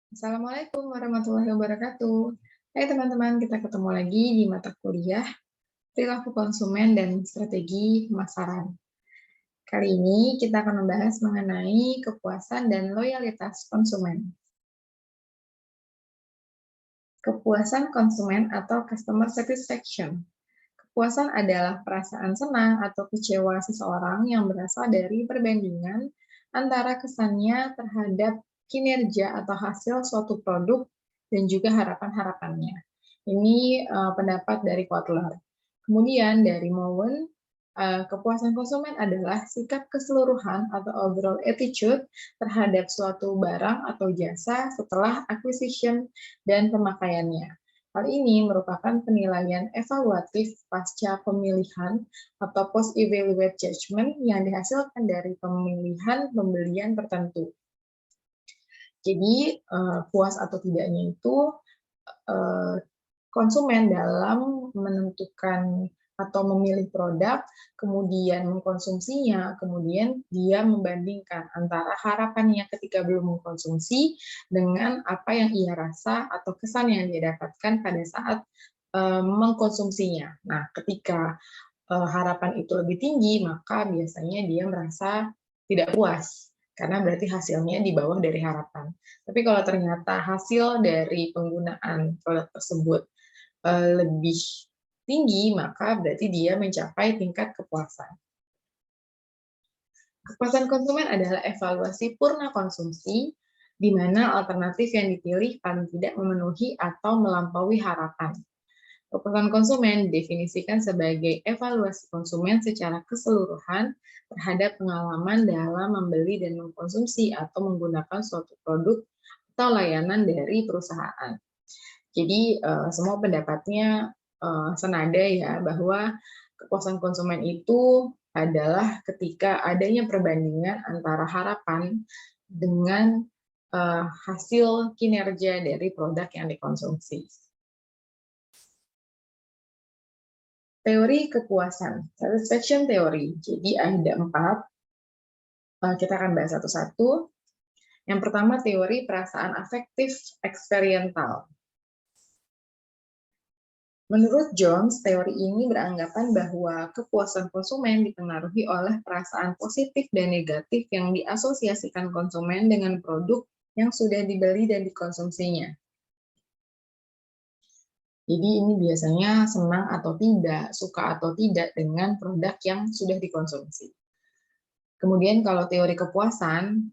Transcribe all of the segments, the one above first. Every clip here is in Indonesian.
Assalamualaikum warahmatullahi wabarakatuh. Hai teman-teman, kita ketemu lagi di mata kuliah Perilaku Konsumen dan Strategi Pemasaran. Kali ini kita akan membahas mengenai kepuasan dan loyalitas konsumen. Kepuasan konsumen atau customer satisfaction. Kepuasan adalah perasaan senang atau kecewa seseorang yang berasal dari perbandingan antara kesannya terhadap kinerja atau hasil suatu produk dan juga harapan-harapannya. Ini pendapat dari Kotler. Kemudian dari Mowen, kepuasan konsumen adalah sikap keseluruhan atau overall attitude terhadap suatu barang atau jasa setelah acquisition dan pemakaiannya. Hal ini merupakan penilaian evaluatif pasca pemilihan atau post-evaluate judgment yang dihasilkan dari pemilihan pembelian tertentu. Jadi, puas atau tidaknya itu konsumen dalam menentukan atau memilih produk, kemudian mengkonsumsinya, kemudian dia membandingkan antara harapannya ketika belum mengkonsumsi dengan apa yang ia rasa atau kesan yang dia dapatkan pada saat mengkonsumsinya. Nah, ketika harapan itu lebih tinggi, maka biasanya dia merasa tidak puas karena berarti hasilnya di bawah dari harapan. Tapi kalau ternyata hasil dari penggunaan produk tersebut lebih tinggi, maka berarti dia mencapai tingkat kepuasan. Kepuasan konsumen adalah evaluasi purna konsumsi, di mana alternatif yang dipilih paling tidak memenuhi atau melampaui harapan. Kepuasan konsumen didefinisikan sebagai evaluasi konsumen secara keseluruhan terhadap pengalaman dalam membeli dan mengkonsumsi atau menggunakan suatu produk atau layanan dari perusahaan. Jadi semua pendapatnya senada ya, bahwa kepuasan konsumen itu adalah ketika adanya perbandingan antara harapan dengan hasil kinerja dari produk yang dikonsumsi. Teori kepuasan, satisfaction teori. Jadi ada 4, kita akan bahas satu-satu. Yang pertama teori perasaan afektif eksperiental. Menurut Jones, teori ini beranggapan bahwa kepuasan konsumen dipengaruhi oleh perasaan positif dan negatif yang diasosiasikan konsumen dengan produk yang sudah dibeli dan dikonsumsinya. Jadi ini biasanya senang atau tidak, suka atau tidak dengan produk yang sudah dikonsumsi. Kemudian kalau teori kepuasan,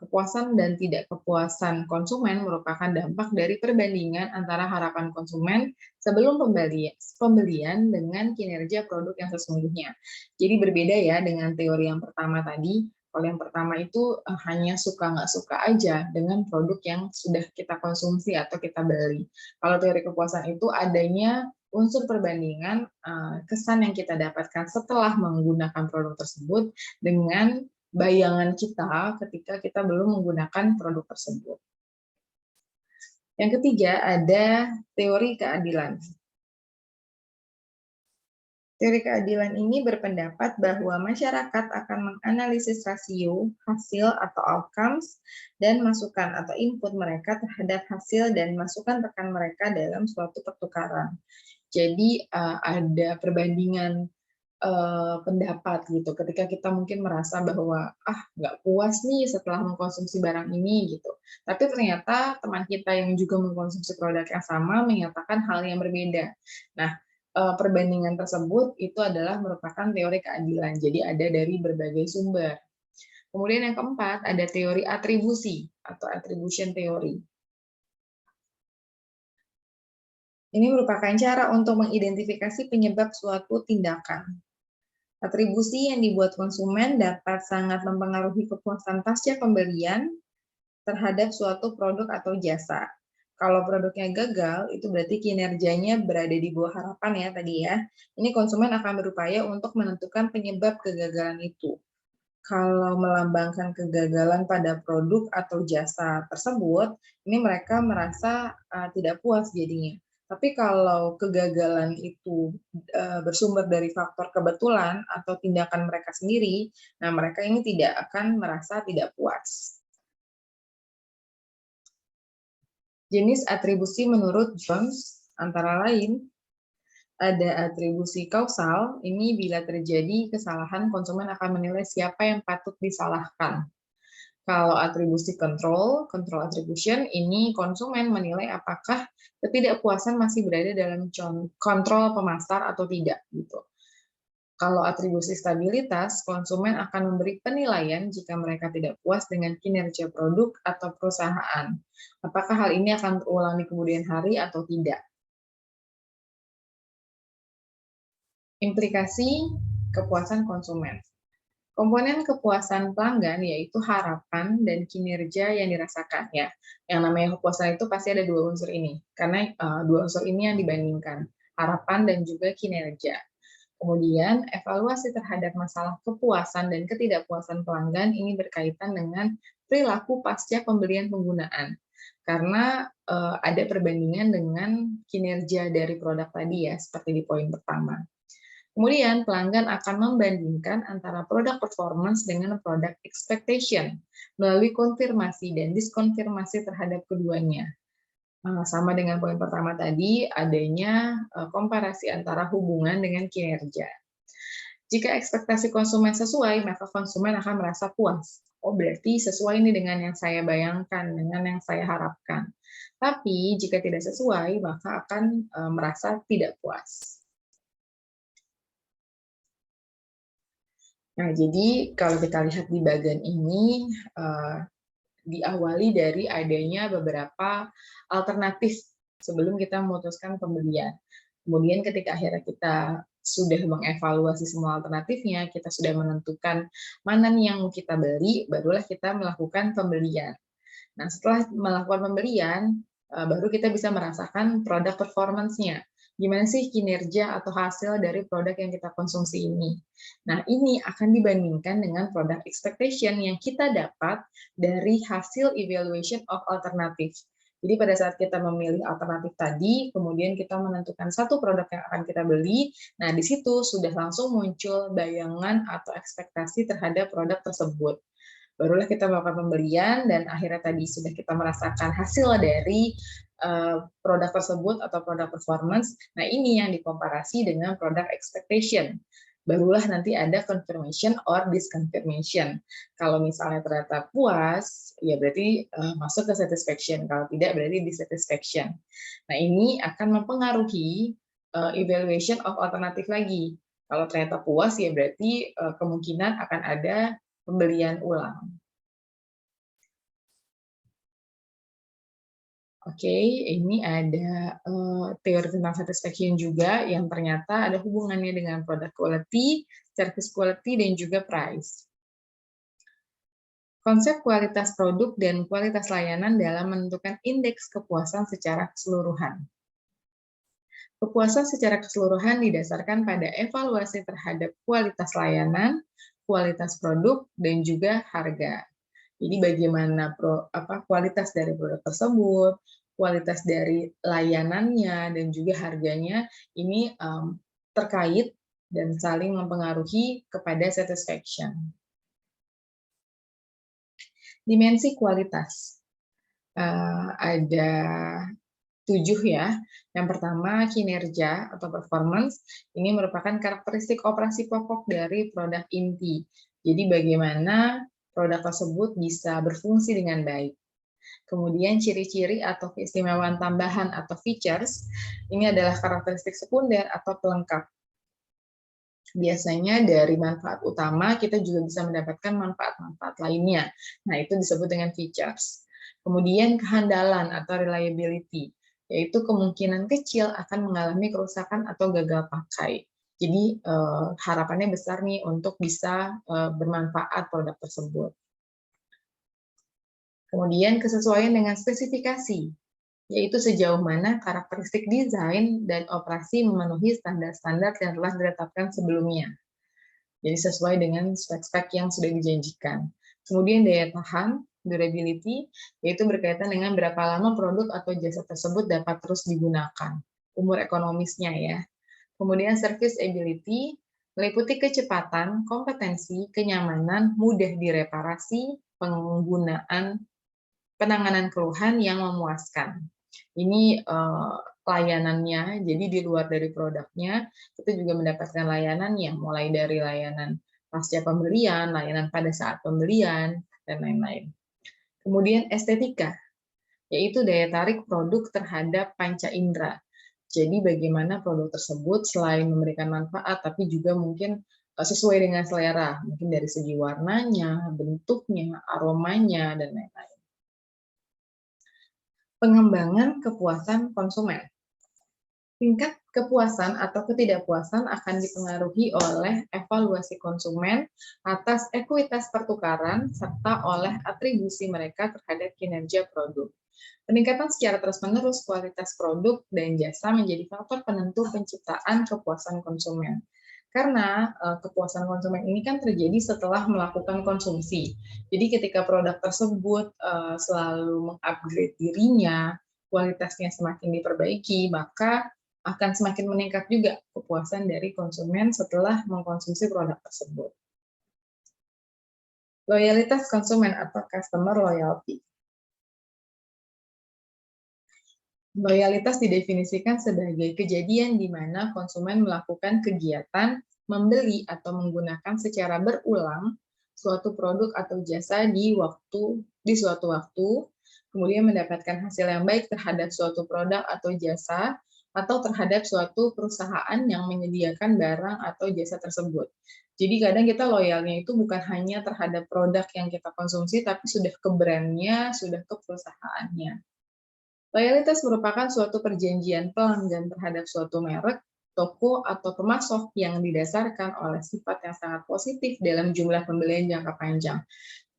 kepuasan dan tidak kepuasan konsumen merupakan dampak dari perbandingan antara harapan konsumen sebelum pembelian dengan kinerja produk yang sesungguhnya. Jadi berbeda ya dengan teori yang pertama tadi. Kalau yang pertama itu hanya suka nggak suka aja dengan produk yang sudah kita konsumsi atau kita beli. Kalau teori kepuasan itu adanya unsur perbandingan kesan yang kita dapatkan setelah menggunakan produk tersebut dengan bayangan kita ketika kita belum menggunakan produk tersebut. Yang ketiga ada teori keadilan. Teori keadilan ini berpendapat bahwa masyarakat akan menganalisis rasio, hasil atau outcomes, dan masukan atau input mereka terhadap hasil dan masukan rekan mereka dalam suatu pertukaran. Jadi ada perbandingan pendapat gitu, ketika kita mungkin merasa bahwa, nggak puas nih setelah mengkonsumsi barang ini gitu. Tapi ternyata teman kita yang juga mengkonsumsi produk yang sama menyatakan hal yang berbeda. Nah, perbandingan tersebut itu adalah merupakan teori keadilan, jadi ada dari berbagai sumber. Kemudian yang keempat, ada teori atribusi atau attribution theory. Ini merupakan cara untuk mengidentifikasi penyebab suatu tindakan. Atribusi yang dibuat konsumen dapat sangat mempengaruhi kepuasan pasca pembelian terhadap suatu produk atau jasa. Kalau produknya gagal, itu berarti kinerjanya berada di bawah harapan ya tadi ya. Ini konsumen akan berupaya untuk menentukan penyebab kegagalan itu. Kalau melambangkan kegagalan pada produk atau jasa tersebut, ini mereka merasa tidak puas jadinya. Tapi kalau kegagalan itu bersumber dari faktor kebetulan atau tindakan mereka sendiri, nah mereka ini tidak akan merasa tidak puas. Jenis atribusi menurut Jones antara lain ada atribusi kausal, ini bila terjadi kesalahan konsumen akan menilai siapa yang patut disalahkan. Kalau atribusi control attribution, ini konsumen menilai apakah ketidakpuasan masih berada dalam kontrol pemasar atau tidak. Gitu. Kalau atribusi stabilitas, konsumen akan memberi penilaian jika mereka tidak puas dengan kinerja produk atau perusahaan. Apakah hal ini akan terulang di kemudian hari atau tidak? Implikasi kepuasan konsumen. Komponen kepuasan pelanggan yaitu harapan dan kinerja yang dirasakan ya. Yang namanya kepuasan itu pasti ada dua unsur ini, karena dua unsur ini yang dibandingkan, harapan dan juga kinerja. Kemudian evaluasi terhadap masalah kepuasan dan ketidakpuasan pelanggan ini berkaitan dengan perilaku pasca pembelian penggunaan. Karena ada perbandingan dengan kinerja dari produk tadi ya, seperti di poin pertama. Kemudian pelanggan akan membandingkan antara produk performance dengan produk expectation melalui konfirmasi dan diskonfirmasi terhadap keduanya. Sama dengan poin pertama tadi, adanya komparasi antara hubungan dengan kinerja. Jika ekspektasi konsumen sesuai, maka konsumen akan merasa puas. Oh, berarti sesuai ini dengan yang saya bayangkan, dengan yang saya harapkan. Tapi jika tidak sesuai, maka akan merasa tidak puas. Nah, jadi kalau kita lihat di bagian ini, diawali dari adanya beberapa alternatif sebelum kita memutuskan pembelian. Kemudian ketika akhirnya kita sudah mengevaluasi semua alternatifnya, kita sudah menentukan mana nih yang mau kita beli, barulah kita melakukan pembelian. Nah, setelah melakukan pembelian, baru kita bisa merasakan produk performance-nya. Gimana sih kinerja atau hasil dari produk yang kita konsumsi ini. Nah, ini akan dibandingkan dengan produk expectation yang kita dapat dari hasil evaluation of alternative. Jadi pada saat kita memilih alternatif tadi, kemudian kita menentukan satu produk yang akan kita beli, nah di situ sudah langsung muncul bayangan atau ekspektasi terhadap produk tersebut. Barulah kita melakukan pembelian dan akhirnya tadi sudah kita merasakan hasil dari produk tersebut atau produk performance. Nah, ini yang dikomparasi dengan produk expectation. Barulah nanti ada confirmation or disconfirmation. Kalau misalnya ternyata puas, ya berarti masuk ke satisfaction. Kalau tidak, berarti dissatisfaction. Nah, ini akan mempengaruhi evaluation of alternatif lagi. Kalau ternyata puas, ya berarti kemungkinan akan ada pembelian ulang. Oke, ini ada teori tentang satisfaction juga yang ternyata ada hubungannya dengan product quality, service quality, dan juga price. Konsep kualitas produk dan kualitas layanan dalam menentukan indeks kepuasan secara keseluruhan. Kepuasan secara keseluruhan didasarkan pada evaluasi terhadap kualitas layanan, kualitas produk, dan juga harga. Jadi bagaimana kualitas dari produk tersebut, kualitas dari layanannya, dan juga harganya, ini terkait dan saling mempengaruhi kepada satisfaction. Dimensi kualitas. Ada 7 ya. Yang pertama, kinerja atau performance. Ini merupakan karakteristik operasi pokok dari produk inti. Jadi bagaimana produk tersebut bisa berfungsi dengan baik. Kemudian ciri-ciri atau keistimewaan tambahan atau features, ini adalah karakteristik sekunder atau pelengkap. Biasanya dari manfaat utama, kita juga bisa mendapatkan manfaat-manfaat lainnya. Nah, itu disebut dengan features. Kemudian kehandalan atau reliability, yaitu kemungkinan kecil akan mengalami kerusakan atau gagal pakai. Jadi harapannya besar nih untuk bisa bermanfaat produk tersebut. Kemudian kesesuaian dengan spesifikasi, yaitu sejauh mana karakteristik desain dan operasi memenuhi standar-standar yang telah ditetapkan sebelumnya. Jadi sesuai dengan spek-spek yang sudah dijanjikan. Kemudian daya tahan, durability, yaitu berkaitan dengan berapa lama produk atau jasa tersebut dapat terus digunakan. Umur ekonomisnya ya. Kemudian service ability, meliputi kecepatan, kompetensi, kenyamanan, mudah direparasi, penanganan keluhan yang memuaskan. Ini layanannya, jadi di luar dari produknya, kita juga mendapatkan layanan yang mulai dari layanan pasca pembelian, layanan pada saat pembelian, dan lain-lain. Kemudian estetika, yaitu daya tarik produk terhadap panca indera. Jadi bagaimana produk tersebut selain memberikan manfaat, tapi juga mungkin sesuai dengan selera, mungkin dari segi warnanya, bentuknya, aromanya, dan lain-lain. Pengembangan kepuasan konsumen. Tingkat kepuasan atau ketidakpuasan akan dipengaruhi oleh evaluasi konsumen atas ekuitas pertukaran serta oleh atribusi mereka terhadap kinerja produk. Peningkatan secara terus-menerus kualitas produk dan jasa menjadi faktor penentu penciptaan kepuasan konsumen. Karena kepuasan konsumen ini kan terjadi setelah melakukan konsumsi. Jadi ketika produk tersebut selalu mengupgrade dirinya, kualitasnya semakin diperbaiki, maka akan semakin meningkat juga kepuasan dari konsumen setelah mengkonsumsi produk tersebut. Loyalitas konsumen atau customer loyalty. Loyalitas didefinisikan sebagai kejadian di mana konsumen melakukan kegiatan membeli atau menggunakan secara berulang suatu produk atau jasa di suatu waktu, kemudian mendapatkan hasil yang baik terhadap suatu produk atau jasa, atau terhadap suatu perusahaan yang menyediakan barang atau jasa tersebut. Jadi kadang kita loyalnya itu bukan hanya terhadap produk yang kita konsumsi, tapi sudah ke brand-nya, sudah ke perusahaannya. Loyalitas merupakan suatu perjanjian pelanggan terhadap suatu merek, toko, atau pemasok yang didasarkan oleh sifat yang sangat positif dalam jumlah pembelian jangka panjang.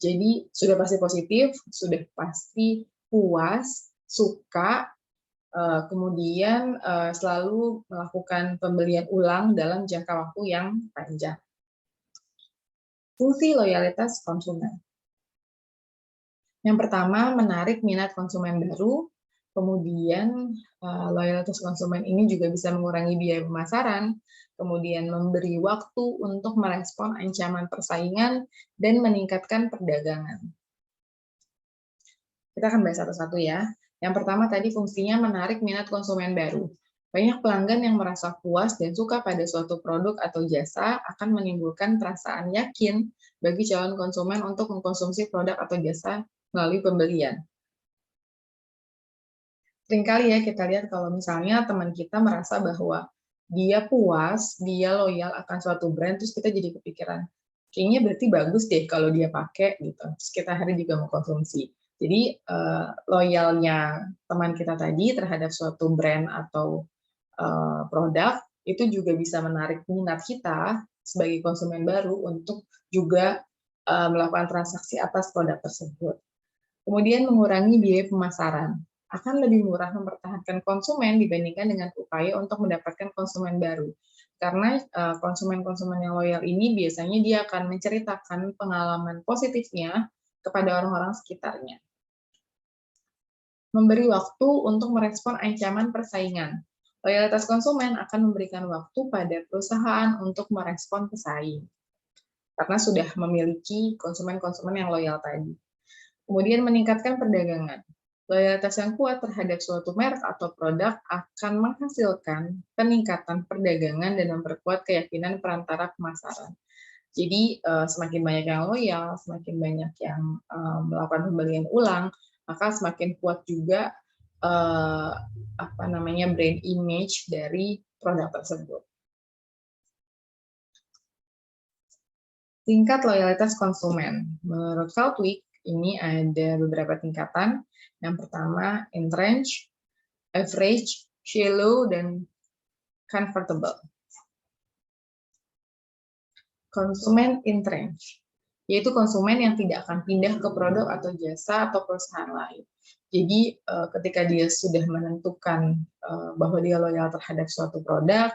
Jadi sudah pasti positif, sudah pasti puas, suka, kemudian selalu melakukan pembelian ulang dalam jangka waktu yang panjang. Fungsi loyalitas konsumen. Yang pertama, menarik minat konsumen baru. Kemudian loyalitas konsumen ini juga bisa mengurangi biaya pemasaran, kemudian memberi waktu untuk merespon ancaman persaingan, dan meningkatkan perdagangan. Kita akan bahas satu-satu ya. Yang pertama tadi fungsinya menarik minat konsumen baru. Banyak pelanggan yang merasa puas dan suka pada suatu produk atau jasa akan menimbulkan perasaan yakin bagi calon konsumen untuk mengkonsumsi produk atau jasa melalui pembelian. Seringkali ya kita lihat kalau misalnya teman kita merasa bahwa dia puas, dia loyal akan suatu brand, terus kita jadi kepikiran, kayaknya berarti bagus deh kalau dia pakai gitu. Terus kita hari juga mau konsumsi. Jadi loyalnya teman kita tadi terhadap suatu brand atau produk itu juga bisa menarik minat kita sebagai konsumen baru untuk juga melakukan transaksi atas produk tersebut. Kemudian mengurangi biaya pemasaran. Akan lebih murah mempertahankan konsumen dibandingkan dengan upaya untuk mendapatkan konsumen baru. Karena konsumen-konsumen yang loyal ini biasanya dia akan menceritakan pengalaman positifnya kepada orang-orang sekitarnya. Memberi waktu untuk merespon ancaman persaingan. Loyalitas konsumen akan memberikan waktu pada perusahaan untuk merespon pesaing. Karena sudah memiliki konsumen-konsumen yang loyal tadi. Kemudian meningkatkan perdagangan. Loyalitas yang kuat terhadap suatu merek atau produk akan menghasilkan peningkatan perdagangan dan memperkuat keyakinan perantara pemasaran. Jadi semakin banyak yang loyal, semakin banyak yang melakukan pembelian ulang, maka semakin kuat juga brand image dari produk tersebut. Tingkat loyalitas konsumen. Menurut Southwick, ini ada beberapa tingkatan. Yang pertama, entrenched, average, shallow, dan comfortable. Konsumen entrenched, yaitu konsumen yang tidak akan pindah ke produk atau jasa atau perusahaan lain. Jadi ketika dia sudah menentukan bahwa dia loyal terhadap suatu produk,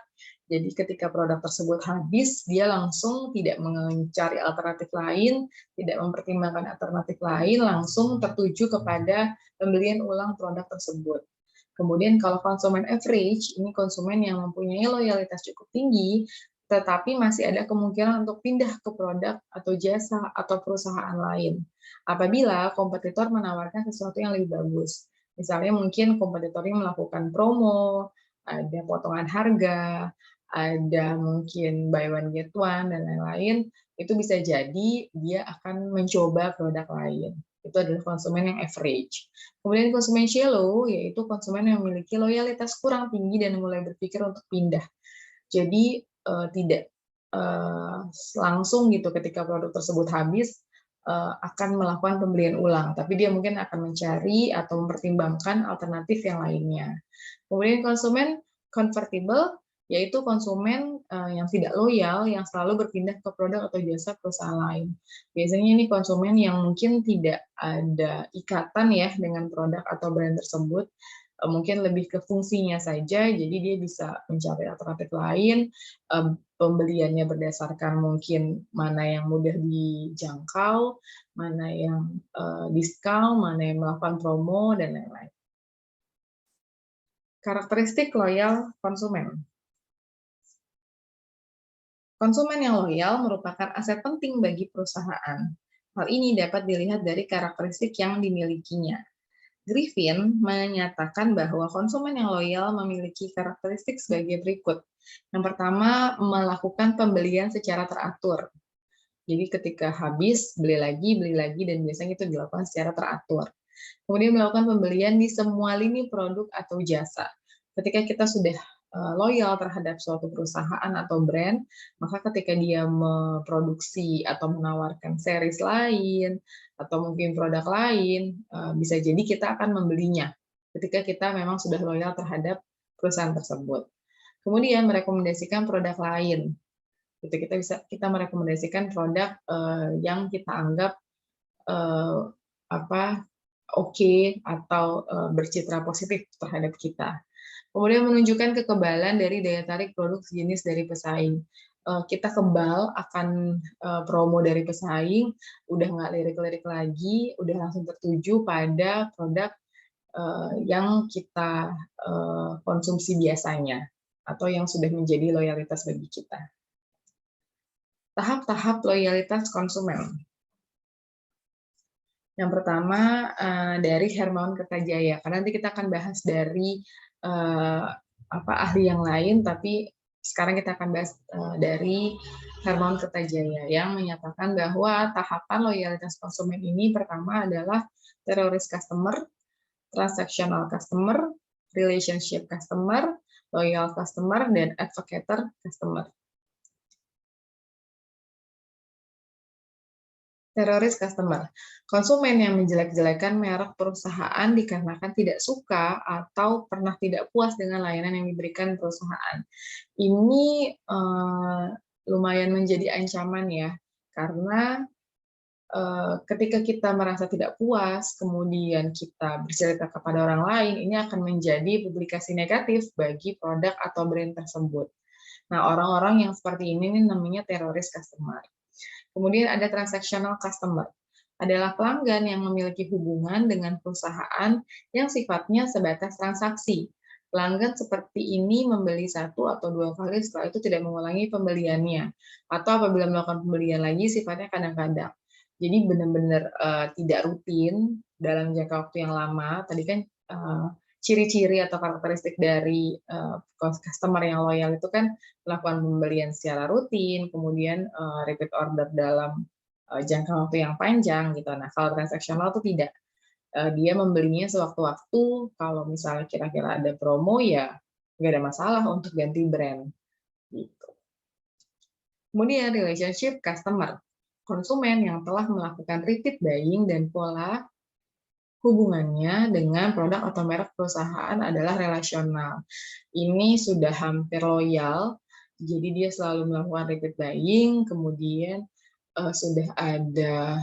jadi ketika produk tersebut habis, dia langsung tidak mencari alternatif lain, tidak mempertimbangkan alternatif lain, langsung tertuju kepada pembelian ulang produk tersebut. Kemudian kalau konsumen average, ini konsumen yang mempunyai loyalitas cukup tinggi, tetapi masih ada kemungkinan untuk pindah ke produk atau jasa atau perusahaan lain apabila kompetitor menawarkan sesuatu yang lebih bagus. Misalnya mungkin kompetitornya melakukan promo, ada potongan harga, ada mungkin buy one get one, dan lain-lain, itu bisa jadi dia akan mencoba produk lain. Itu adalah konsumen yang average. Kemudian konsumen shallow, yaitu konsumen yang memiliki loyalitas kurang tinggi dan mulai berpikir untuk pindah. Jadi tidak langsung gitu ketika produk tersebut habis, akan melakukan pembelian ulang, tapi dia mungkin akan mencari atau mempertimbangkan alternatif yang lainnya. Kemudian konsumen convertible, yaitu konsumen yang tidak loyal, yang selalu berpindah ke produk atau jasa perusahaan lain. Biasanya ini konsumen yang mungkin tidak ada ikatan ya dengan produk atau brand tersebut, mungkin lebih ke fungsinya saja, jadi dia bisa mencari alternatif lain, pembeliannya berdasarkan mungkin mana yang mudah dijangkau, mana yang diskon, mana yang melakukan promo, dan lain-lain. Karakteristik loyal konsumen. Konsumen yang loyal merupakan aset penting bagi perusahaan. Hal ini dapat dilihat dari karakteristik yang dimilikinya. Griffin menyatakan bahwa konsumen yang loyal memiliki karakteristik sebagai berikut. Yang pertama, melakukan pembelian secara teratur. Jadi ketika habis, beli lagi, dan biasanya itu dilakukan secara teratur. Kemudian melakukan pembelian di semua lini produk atau jasa. Ketika kita sudah loyal terhadap suatu perusahaan atau brand, maka ketika dia memproduksi atau menawarkan series lain, atau mungkin produk lain, bisa jadi kita akan membelinya ketika kita memang sudah loyal terhadap perusahaan tersebut. Kemudian merekomendasikan produk lain. Kita merekomendasikan produk yang kita anggap oke atau bercitra positif terhadap kita. Kemudian menunjukkan kekebalan dari daya tarik produk sejenis dari pesaing. Kita kebal akan promo dari pesaing, udah nggak lirik-lirik lagi, udah langsung tertuju pada produk yang kita konsumsi biasanya, atau yang sudah menjadi loyalitas bagi kita. Tahap-tahap loyalitas konsumen. Yang pertama dari Hermawan Kertajaya, karena nanti kita akan bahas dari ahli yang lain, tapi sekarang kita akan bahas dari Hermawan Kertajaya yang menyatakan bahwa tahapan loyalitas konsumen ini pertama adalah teroris customer, transactional customer, relationship customer, loyal customer, dan advocator customer. Teroris customer, konsumen yang menjelek-jelekan merek perusahaan dikarenakan tidak suka atau pernah tidak puas dengan layanan yang diberikan perusahaan. Ini lumayan menjadi ancaman ya, karena ketika kita merasa tidak puas, kemudian kita bercerita kepada orang lain, ini akan menjadi publikasi negatif bagi produk atau brand tersebut. Nah, orang-orang yang seperti ini namanya teroris customer. Kemudian ada transactional customer, adalah pelanggan yang memiliki hubungan dengan perusahaan yang sifatnya sebatas transaksi. Pelanggan seperti ini membeli 1 atau 2 kali, setelah itu tidak mengulangi pembeliannya. Atau apabila melakukan pembelian lagi, sifatnya kadang-kadang. Jadi benar-benar tidak rutin dalam jangka waktu yang lama. Tadi kan ciri-ciri atau karakteristik dari customer yang loyal itu kan melakukan pembelian secara rutin, kemudian repeat order dalam jangka waktu yang panjang gitu. Nah, kalau transaksional itu tidak. Dia membelinya sewaktu-waktu, kalau misalnya kira-kira ada promo ya nggak ada masalah untuk ganti brand. Gitu. Kemudian relationship customer, konsumen yang telah melakukan repeat buying dan pola hubungannya dengan produk atau merek perusahaan adalah relasional. Ini sudah hampir loyal, jadi dia selalu melakukan repeat buying, kemudian sudah ada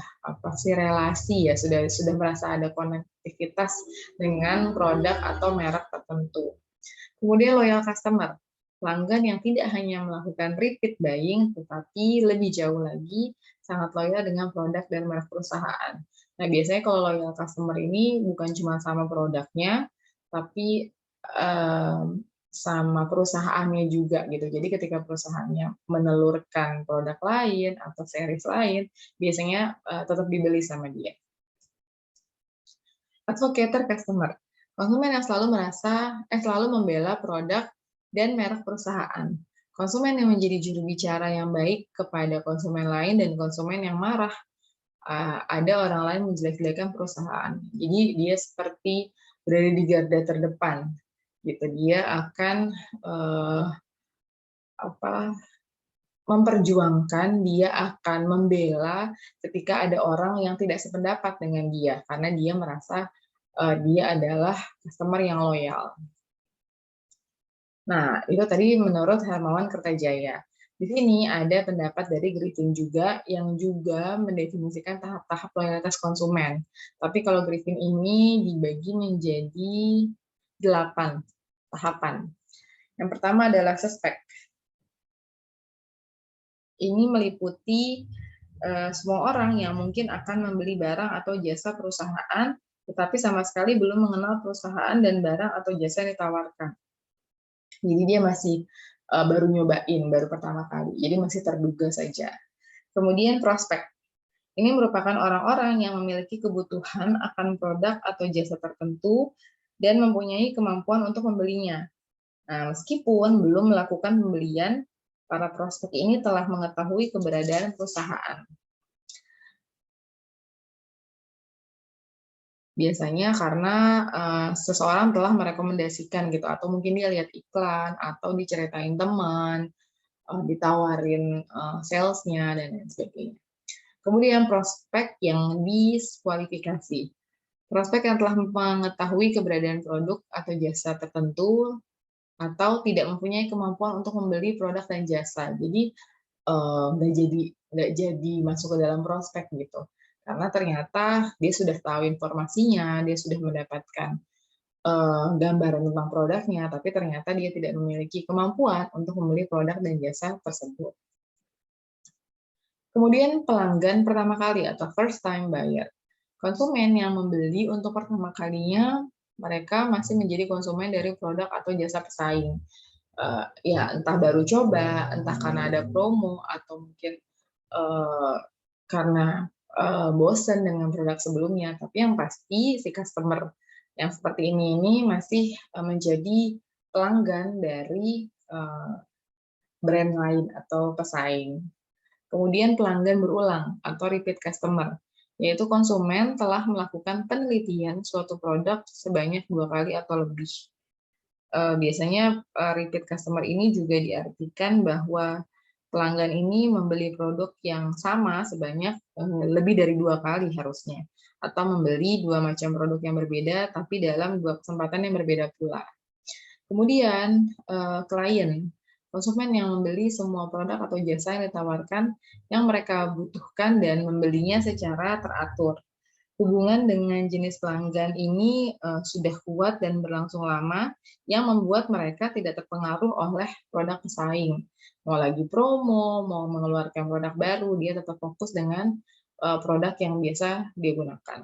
relasi ya, sudah merasa ada konektivitas dengan produk atau merek tertentu. Kemudian loyal customer, pelanggan yang tidak hanya melakukan repeat buying, tetapi lebih jauh lagi sangat loyal dengan produk dan merek perusahaan. Nah, biasanya kalau loyal customer ini bukan cuma sama produknya, tapi sama perusahaannya juga gitu. Jadi ketika perusahaannya menelurkan produk lain atau series lain, biasanya tetap dibeli sama dia. Advocator customer, Konsumen yang selalu membela produk dan merek perusahaan. Konsumen yang menjadi juru bicara yang baik kepada konsumen lain dan konsumen yang marah ada orang lain menjelek-jelekan perusahaan. Jadi dia seperti berada di garda terdepan, gitu. Dia akan memperjuangkan, dia akan membela ketika ada orang yang tidak sependapat dengan dia, karena dia merasa dia adalah customer yang loyal. Nah, itu tadi menurut Hermawan Kertajaya. Di sini ada pendapat dari Griffin juga yang juga mendefinisikan tahap-tahap loyalitas konsumen. Tapi kalau Griffin ini dibagi menjadi 8 tahapan. Yang pertama adalah suspek. Ini meliputi semua orang yang mungkin akan membeli barang atau jasa perusahaan, tetapi sama sekali belum mengenal perusahaan dan barang atau jasa yang ditawarkan. Jadi dia masih baru nyobain, baru pertama kali. Jadi masih terduga saja. Kemudian prospek. Ini merupakan orang-orang yang memiliki kebutuhan akan produk atau jasa tertentu dan mempunyai kemampuan untuk membelinya. Nah, meskipun belum melakukan pembelian, para prospek ini telah mengetahui keberadaan perusahaan. Biasanya karena seseorang telah merekomendasikan gitu, atau mungkin dia lihat iklan, atau diceritain teman, ditawarin salesnya dan lain sebagainya. Kemudian prospek yang diskualifikasi. Prospek yang telah mengetahui keberadaan produk atau jasa tertentu atau tidak mempunyai kemampuan untuk membeli produk dan jasa. Jadi nggak jadi masuk ke dalam prospek gitu. Karena ternyata dia sudah tahu informasinya, dia sudah mendapatkan gambaran tentang produknya, tapi ternyata dia tidak memiliki kemampuan untuk membeli produk dan jasa tersebut. Kemudian pelanggan pertama kali atau first time buyer. Konsumen yang membeli untuk pertama kalinya, mereka masih menjadi konsumen dari produk atau jasa pesaing. Ya entah baru coba, entah karena ada promo, atau mungkin karena bosan dengan produk sebelumnya. Tapi yang pasti si customer yang seperti ini masih menjadi pelanggan dari brand lain atau pesaing. Kemudian pelanggan berulang atau repeat customer, yaitu konsumen telah melakukan penelitian suatu produk sebanyak 2 kali atau lebih. Biasanya repeat customer ini juga diartikan bahwa pelanggan ini membeli produk yang sama sebanyak lebih dari 2 kali harusnya, atau membeli 2 macam produk yang berbeda tapi dalam 2 kesempatan yang berbeda pula. Kemudian klien, konsumen yang membeli semua produk atau jasa yang ditawarkan yang mereka butuhkan dan membelinya secara teratur. Hubungan dengan jenis pelanggan ini sudah kuat dan berlangsung lama, yang membuat mereka tidak terpengaruh oleh produk pesaing. Mau lagi promo, mau mengeluarkan produk baru, dia tetap fokus dengan produk yang biasa dia gunakan.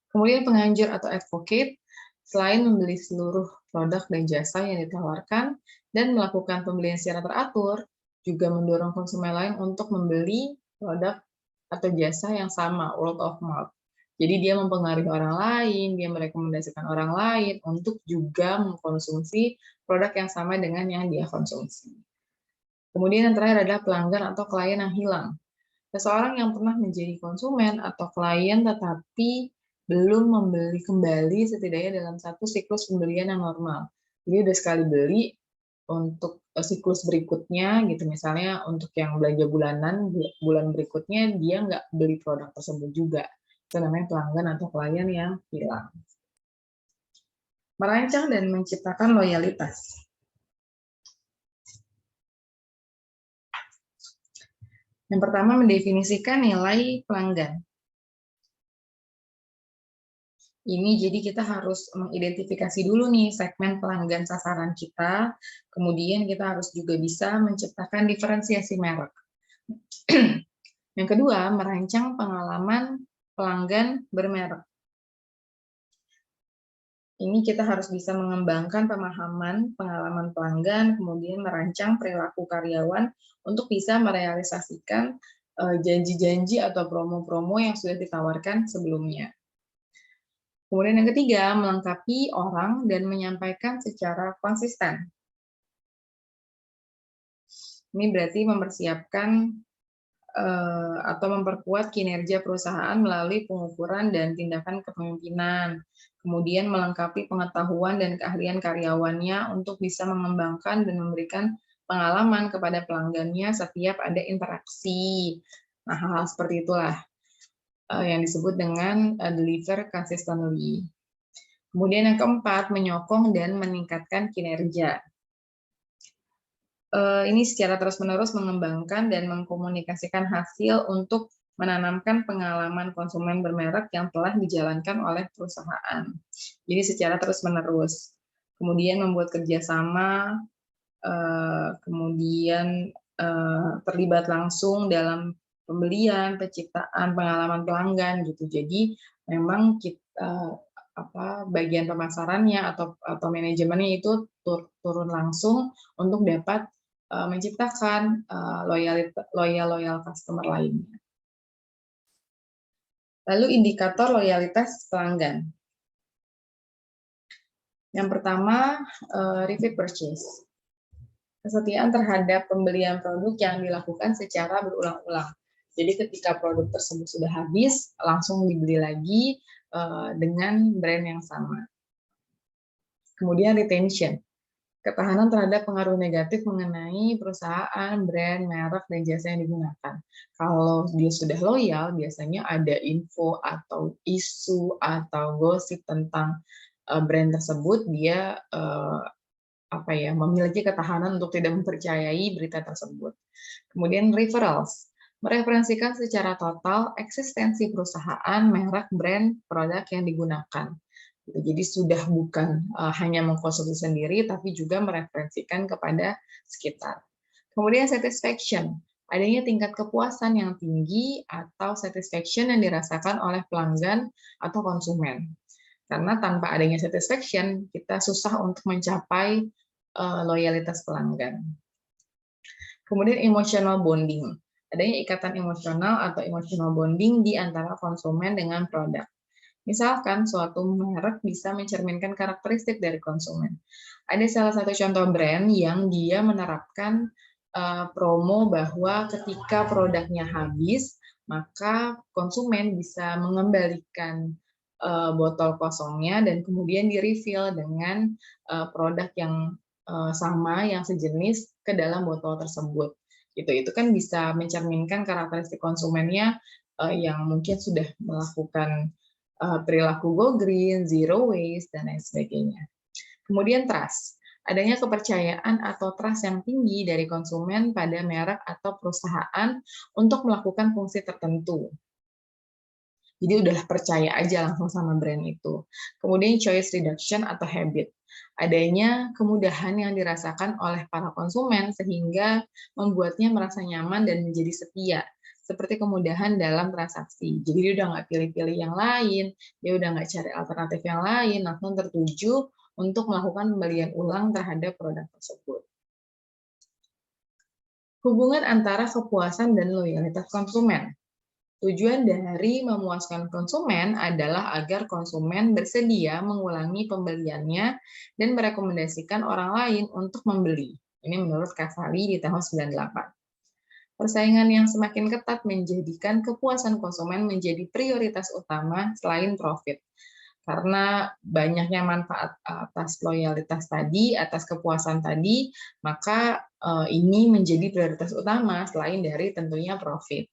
Kemudian penganjur atau advocate, selain membeli seluruh produk dan jasa yang ditawarkan dan melakukan pembelian secara teratur, juga mendorong konsumen lain untuk membeli produk atau jasa yang sama, word of mouth. Jadi dia mempengaruhi orang lain, dia merekomendasikan orang lain untuk juga mengkonsumsi produk yang sama dengan yang dia konsumsi. Kemudian yang terakhir adalah pelanggan atau klien yang hilang. Seseorang yang pernah menjadi konsumen atau klien tetapi belum membeli kembali setidaknya dalam satu siklus pembelian yang normal. Jadi udah sekali beli, untuk siklus berikutnya gitu, misalnya untuk yang belanja bulanan, bulan berikutnya dia nggak beli produk tersebut juga. Itu namanya pelanggan atau klien yang hilang. Merancang dan menciptakan loyalitas. Yang pertama, mendefinisikan nilai pelanggan. Ini jadi kita harus mengidentifikasi dulu nih segmen pelanggan sasaran kita, kemudian kita harus juga bisa menciptakan diferensiasi merek. Yang kedua, merancang pengalaman pelanggan bermerek. Ini kita harus bisa mengembangkan pemahaman pengalaman pelanggan, kemudian merancang perilaku karyawan untuk bisa merealisasikan janji-janji atau promo-promo yang sudah ditawarkan sebelumnya. Kemudian yang ketiga, melengkapi orang dan menyampaikan secara konsisten. Ini berarti mempersiapkan atau memperkuat kinerja perusahaan melalui pengukuran dan tindakan kepemimpinan. Kemudian melengkapi pengetahuan dan keahlian karyawannya untuk bisa mengembangkan dan memberikan pengalaman kepada pelanggannya setiap ada interaksi. Nah, hal-hal seperti itulah yang disebut dengan deliver consistently. Kemudian yang keempat, menyokong dan meningkatkan kinerja. Ini secara terus-menerus mengembangkan dan mengkomunikasikan hasil untuk menanamkan pengalaman konsumen bermerek yang telah dijalankan oleh perusahaan. Jadi secara terus-menerus. Kemudian membuat kerjasama, kemudian terlibat langsung dalam pembelian, penciptaan pengalaman pelanggan gitu. Jadi memang kita bagian pemasarannya atau manajemennya itu turun langsung untuk dapat menciptakan loyal customer lainnya. Lalu indikator loyalitas pelanggan. Yang pertama, repeat purchase. Kesetiaan terhadap pembelian produk yang dilakukan secara berulang-ulang. Jadi ketika produk tersebut sudah habis, langsung dibeli lagi dengan brand yang sama. Kemudian retention. Ketahanan terhadap pengaruh negatif mengenai perusahaan, brand, merek, dan jasa yang digunakan. Kalau dia sudah loyal, biasanya ada info atau isu atau gosip tentang brand tersebut, dia memiliki ketahanan untuk tidak mempercayai berita tersebut. Kemudian referrals, mereferensikan secara total eksistensi perusahaan, merek, brand, produk yang digunakan. Jadi sudah bukan hanya mengkonsumsi sendiri, tapi juga mereferensikan kepada sekitar. Kemudian satisfaction, adanya tingkat kepuasan yang tinggi atau satisfaction yang dirasakan oleh pelanggan atau konsumen. Karena tanpa adanya satisfaction, kita susah untuk mencapai loyalitas pelanggan. Kemudian emotional bonding, adanya ikatan emosional atau emotional bonding di antara konsumen dengan produk. Misalkan suatu merek bisa mencerminkan karakteristik dari konsumen. Ada salah satu contoh brand yang dia menerapkan promo bahwa ketika produknya habis, maka konsumen bisa mengembalikan botol kosongnya dan kemudian di-refill dengan produk yang sama, yang sejenis ke dalam botol tersebut. Itu kan bisa mencerminkan karakteristik konsumennya yang mungkin sudah melakukan perilaku go green, zero waste, dan lain sebagainya. Kemudian trust, adanya kepercayaan atau trust yang tinggi dari konsumen pada merek atau perusahaan untuk melakukan fungsi tertentu. Jadi udah percaya aja langsung sama brand itu. Kemudian choice reduction atau habit, adanya kemudahan yang dirasakan oleh para konsumen sehingga membuatnya merasa nyaman dan menjadi setia. Seperti kemudahan dalam transaksi. Jadi dia udah nggak pilih-pilih yang lain, dia udah nggak cari alternatif yang lain, langsung tertuju untuk melakukan pembelian ulang terhadap produk tersebut. Hubungan antara kepuasan dan loyalitas konsumen. Tujuan dari memuaskan konsumen adalah agar konsumen bersedia mengulangi pembeliannya dan merekomendasikan orang lain untuk membeli. Ini menurut Casali di tahun 98. Persaingan yang semakin ketat menjadikan kepuasan konsumen menjadi prioritas utama selain profit. Karena banyaknya manfaat atas loyalitas tadi, atas kepuasan tadi, maka ini menjadi prioritas utama selain dari tentunya profit.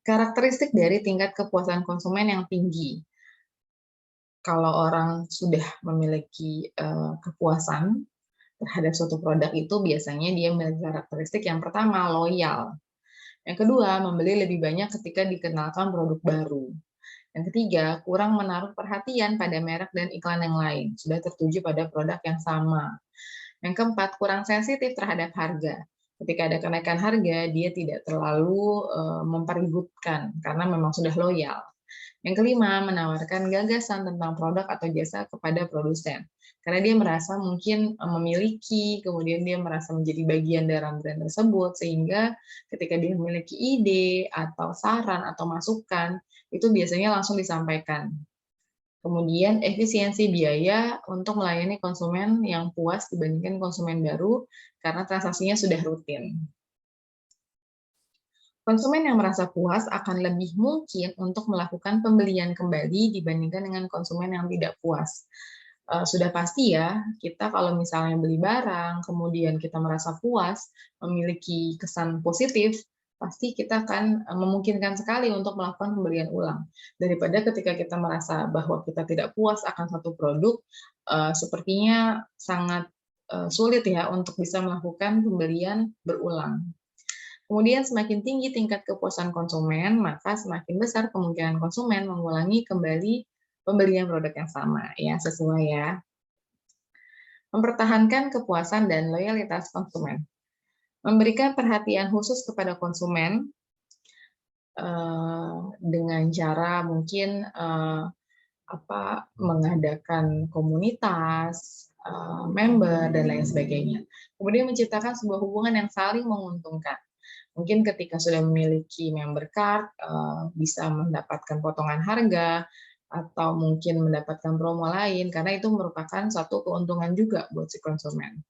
Karakteristik dari tingkat kepuasan konsumen yang tinggi. Kalau orang sudah memiliki kepuasan terhadap suatu produk itu biasanya dia memiliki karakteristik yang pertama, loyal. Yang kedua, membeli lebih banyak ketika dikenalkan produk baru. Yang ketiga, kurang menaruh perhatian pada merek dan iklan yang lain, sudah tertuju pada produk yang sama. Yang keempat, kurang sensitif terhadap harga. Ketika ada kenaikan harga, dia tidak terlalu mempeributkan karena memang sudah loyal. Yang kelima, menawarkan gagasan tentang produk atau jasa kepada produsen. Karena dia merasa mungkin memiliki, kemudian dia merasa menjadi bagian dalam brand tersebut, sehingga ketika dia memiliki ide atau saran atau masukan, itu biasanya langsung disampaikan. Kemudian efisiensi biaya untuk melayani konsumen yang puas dibandingkan konsumen baru karena transaksinya sudah rutin. Konsumen yang merasa puas akan lebih mungkin untuk melakukan pembelian kembali dibandingkan dengan konsumen yang tidak puas. Sudah pasti ya, kita kalau misalnya beli barang, kemudian kita merasa puas, memiliki kesan positif, pasti kita akan memungkinkan sekali untuk melakukan pembelian ulang. Daripada ketika kita merasa bahwa kita tidak puas akan satu produk, sepertinya sangat sulit ya untuk bisa melakukan pembelian berulang. Kemudian semakin tinggi tingkat kepuasan konsumen, maka semakin besar kemungkinan konsumen mengulangi kembali pembelian produk yang sama, ya sesuai ya. Mempertahankan kepuasan dan loyalitas konsumen. Memberikan perhatian khusus kepada konsumen dengan cara mungkin mengadakan komunitas, member, dan lain sebagainya. Kemudian menciptakan sebuah hubungan yang saling menguntungkan. Mungkin ketika sudah memiliki member card, bisa mendapatkan potongan harga, atau mungkin mendapatkan promo lain, karena itu merupakan satu keuntungan juga buat si konsumen.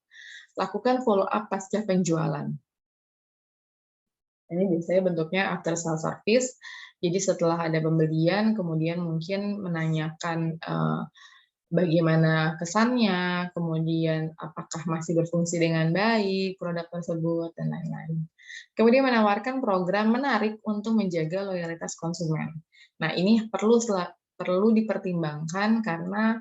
Lakukan follow up pasca penjualan. Ini biasanya bentuknya after sale service, jadi setelah ada pembelian, kemudian mungkin menanyakan bagaimana kesannya, kemudian apakah masih berfungsi dengan baik produk tersebut, dan lain-lain. Kemudian menawarkan program menarik untuk menjaga loyalitas konsumen. Nah, ini perlu dipertimbangkan karena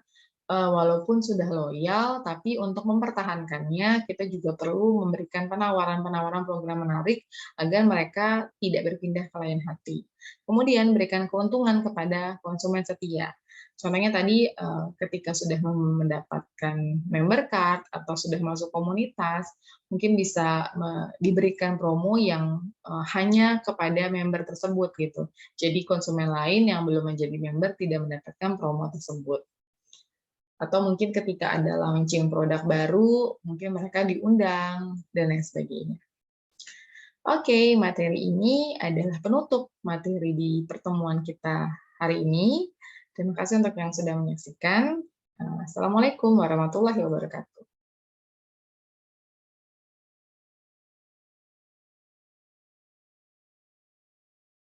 walaupun sudah loyal, tapi untuk mempertahankannya kita juga perlu memberikan penawaran-penawaran program menarik agar mereka tidak berpindah ke lain hati. Kemudian berikan keuntungan kepada konsumen setia. Contohnya tadi ketika sudah mendapatkan member card atau sudah masuk komunitas, mungkin bisa diberikan promo yang hanya kepada member tersebut gitu. Jadi konsumen lain yang belum menjadi member tidak mendapatkan promo tersebut. Atau mungkin ketika ada launching produk baru, mungkin mereka diundang dan lain sebagainya. Oke, materi ini adalah penutup materi di pertemuan kita hari ini. Terima kasih untuk yang sudah menyaksikan. Assalamualaikum warahmatullahi wabarakatuh.